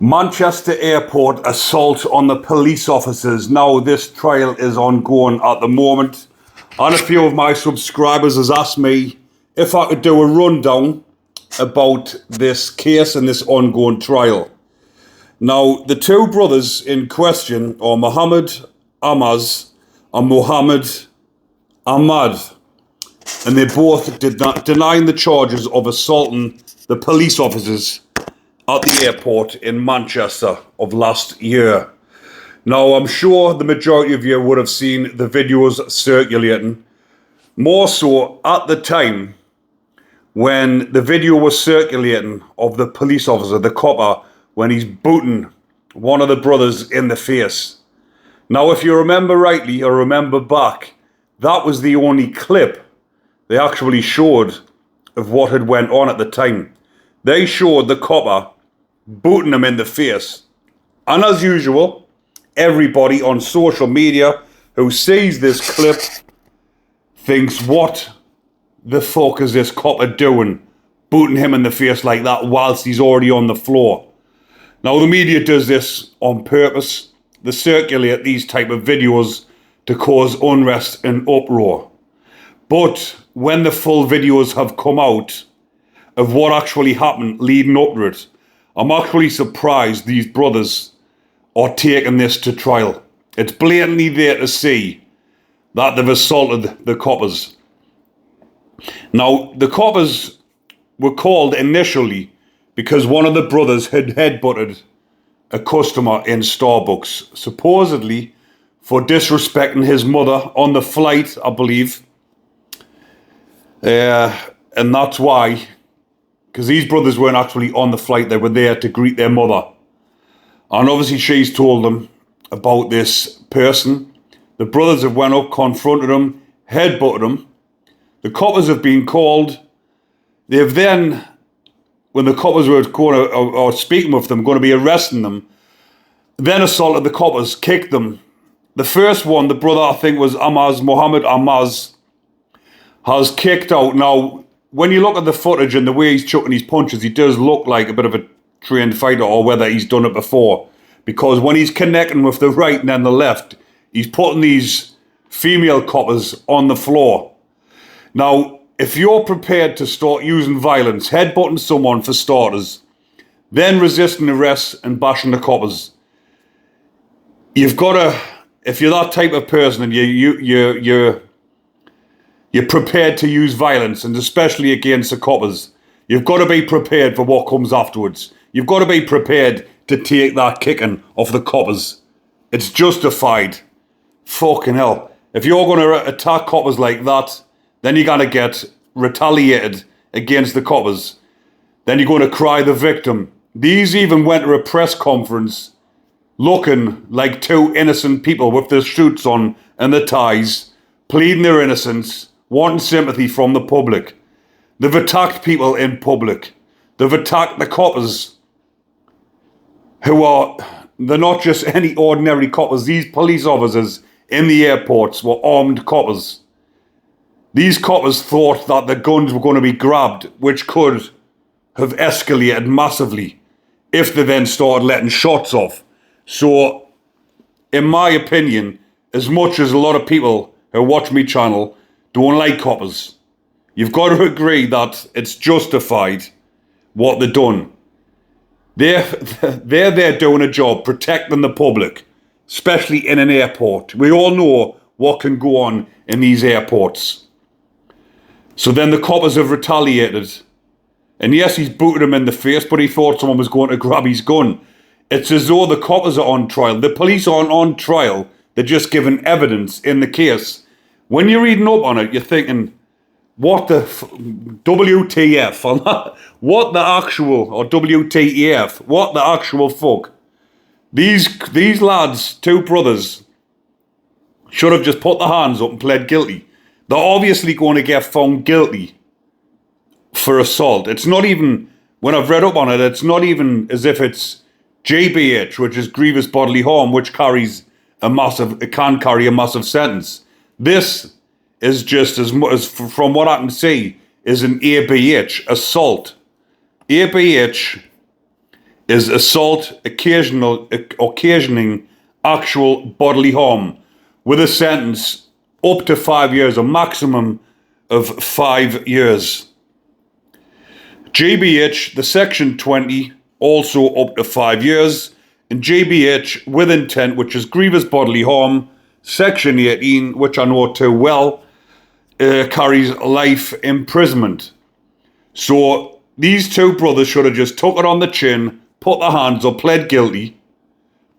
Manchester Airport assault on the police officers. Now, this trial is ongoing at the moment. And a few of my subscribers has asked me if I could do a rundown about this case and this ongoing trial. Now, the two brothers in question are Mohammed Amaz and Mohammed Ahmad. And they both denying the charges of assaulting the police officers at the airport in Manchester of last year. Now, I'm sure the majority of you would have seen the videos circulating, more so at the time when the video was circulating of the police officer, the copper, when he's booting one of the brothers in the face. Now, if you remember rightly, or remember back, that was the only clip they actually showed of what had went on at the time. They showed the copper booting him in the face. And as usual, everybody on social media who sees this clip thinks, what the fuck is this copper doing, booting him in the face like that whilst he's already on the floor? Now, the media does this on purpose. They circulate these type of videos to cause unrest and uproar. But when the full videos have come out of what actually happened leading up to it, I'm actually surprised these brothers are taking this to trial. It's blatantly there to see that they've assaulted the coppers. Now, the coppers were called initially because one of the brothers had headbutted a customer in Starbucks, supposedly for disrespecting his mother on the flight, I believe. And that's why, because these brothers weren't actually on the flight, they were there to greet their mother. And obviously she's told them about this person. The brothers have went up, confronted him, headbutted him. The coppers have been called. They've then, when the coppers were going to, or speaking with them, going to be arresting them, then assaulted the coppers, kicked them. The first one, the brother I think was Mohammed Amaz, has kicked out. Now, when you look at the footage and the way he's chucking his punches, he does look like a bit of a trained fighter, or whether he's done it before. Because when he's connecting with the right and then the left, he's putting these female coppers on the floor. Now, if you're prepared to start using violence, headbutting someone for starters, then resisting arrest and bashing the coppers, you've got to, if you're that type of person and you're prepared to use violence, and especially against the coppers, you've got to be prepared for what comes afterwards. You've got to be prepared to take that kicking off the coppers. It's justified. Fucking hell. If you're going to attack coppers like that, then you're going to get retaliated against the coppers. Then you're going to cry the victim. These even went to a press conference looking like two innocent people with their suits on and the ties, pleading their innocence, wanting sympathy from the public. They've attacked people in public. They've attacked the coppers, they're not just any ordinary coppers. These police officers in the airports were armed coppers. These coppers thought that the guns were going to be grabbed, which could have escalated massively if they then started letting shots off. So, in my opinion, as much as a lot of people who watch my channel don't like coppers, you've got to agree that it's justified what they've done. They're there doing a job, protecting the public, especially in an airport. We all know what can go on in these airports. So then the coppers have retaliated. And yes, he's booted him in the face, but he thought someone was going to grab his gun. It's as though the coppers are on trial. The police aren't on trial. They're just giving evidence in the case. When you're reading up on it, you're thinking, what the WTF? What the actual, or WTEF? What the actual fuck? These lads, two brothers, should have just put their hands up and pled guilty. They're obviously going to get found guilty for assault. It's not even, when I've read up on it, it's not even as if it's GBH, which is grievous bodily harm, which it can carry a massive sentence. This is just as much as, from what I can see, is an ABH, assault. ABH is assault occasioning actual bodily harm, with a sentence up to 5 years, a maximum of 5 years. GBH, the section 20, also up to 5 years. And GBH with intent, which is grievous bodily harm, section 18, which I know too well, carries life imprisonment. So these two brothers should have just took it on the chin, put their hands up, pled guilty.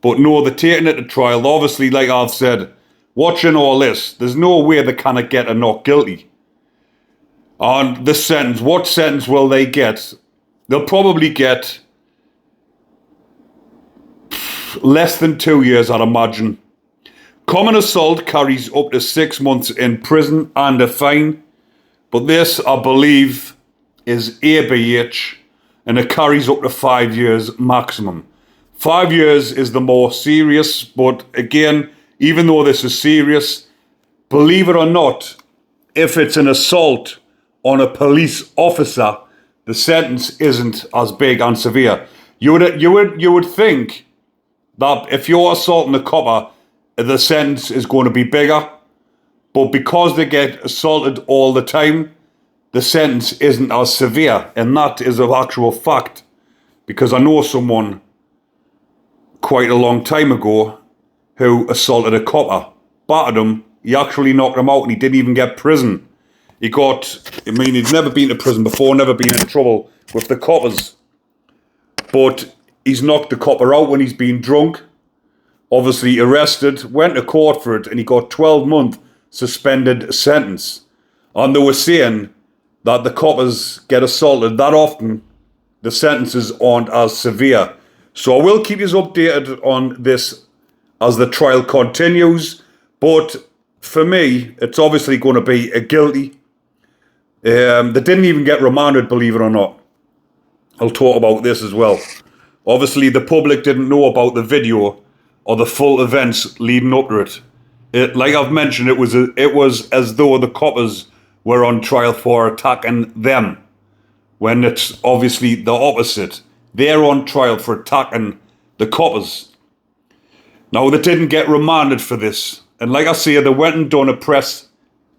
But no, they're taking it to trial. Obviously, like I've said, watching all this, there's no way they cannot get a not guilty. And the sentence, what sentence will they get? They'll probably get less than 2 years, I'd imagine. Common assault carries up to 6 months in prison and a fine. But this, I believe, is ABH, and it carries up to 5 years maximum. 5 years is the more serious, but again, even though this is serious, believe it or not, if it's an assault on a police officer, the sentence isn't as big and severe. You would think that if you're assaulting a copper, the sentence is going to be bigger, but because they get assaulted all the time, the sentence isn't as severe, and that is an actual fact, because I know someone quite a long time ago who assaulted a copper, battered him, he actually knocked him out, and he didn't even get prison. He'd never been to prison before, never been in trouble with the coppers, but he's knocked the copper out when he's been drunk, obviously arrested, went to court for it, and he got 12-month suspended sentence. And they were saying that the coppers get assaulted that often, the sentences aren't as severe. So I will keep you updated on this as the trial continues, but for me, it's obviously going to be a guilty. They didn't even get remanded, believe it or not. I'll talk about this as well. Obviously, the public didn't know about the video or the full events leading up to it. Like I've mentioned, it was as though the coppers were on trial for attacking them, when it's obviously the opposite. They're on trial for attacking the coppers. Now, they didn't get remanded for this. And like I say, they went and done a press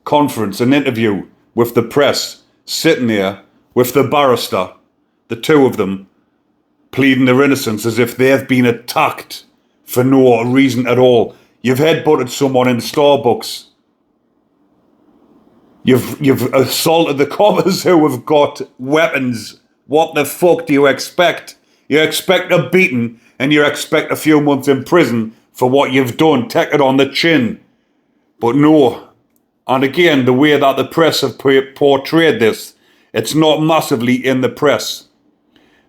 conference, an interview with the press, sitting there with the barrister, the two of them, pleading their innocence as if they've been attacked for no reason at all. You've headbutted someone in Starbucks. You've assaulted the coppers who have got weapons. What the fuck do you expect? You expect a beating, and you expect a few months in prison for what you've done. Take it on the chin. But no. And again, the way that the press have portrayed this, it's not massively in the press.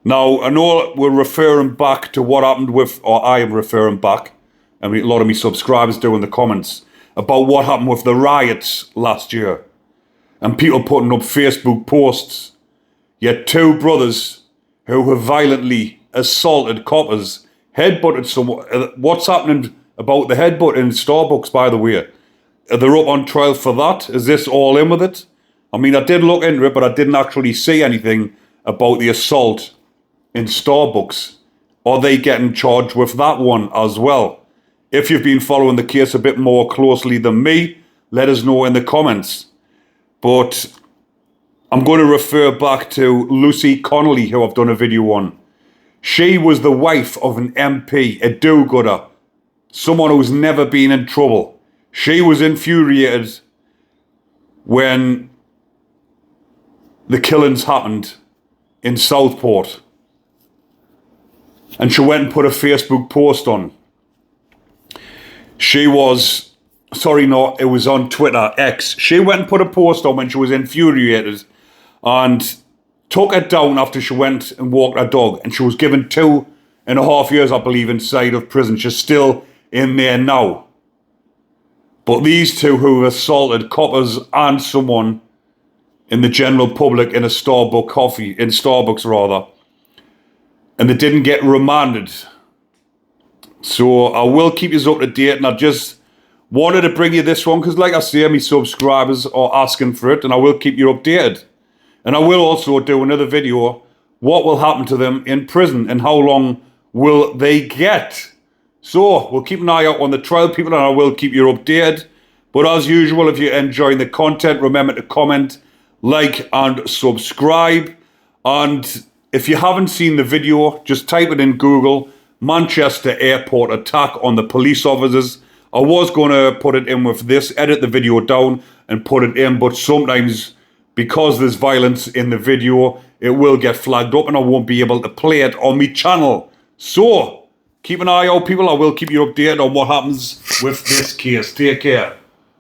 Now, I know we're referring back to what happened or I am referring back, and a lot of my subscribers do in the comments, about what happened with the riots last year. And people putting up Facebook posts. Yet two brothers who have violently assaulted coppers, headbutted someone. What's happening about the headbutt in Starbucks, by the way? Are they up on trial for that? Is this all in with it? I mean, I did look into it, but I didn't actually see anything about the assault in Starbucks. Are they getting charged with that one as well? If you've been following the case a bit more closely than me, let us know in the comments. But I'm going to refer back to Lucy Connolly, who I've done a video on. She was the wife of an MP, a do-gooder, someone who's never been in trouble. She was infuriated when the killings happened in Southport. And she went and put a Facebook post on. It was on Twitter, X. She went and put a post on when she was infuriated and took it down after she went and walked her dog. And she was given 2.5 years, I believe, inside of prison. She's still in there now. But these two who assaulted coppers and someone in the general public in a Starbucks, and they didn't get remanded. So I will keep you up to date, and I just wanted to bring you this one because, like I say, my subscribers are asking for it, and I will keep you updated. And I will also do another video what will happen to them in prison and how long will they get. So we'll keep an eye out on the trial, people, and I will keep you updated. But as usual, if you're enjoying the content, remember to comment, like, and subscribe. And if you haven't seen the video, just type it in Google, Manchester Airport attack on the police officers. I was going to put it in with this, edit the video down and put it in, but sometimes because there's violence in the video, it will get flagged up and I won't be able to play it on my channel. So keep an eye out, people. I will keep you updated on what happens with this case. Take care.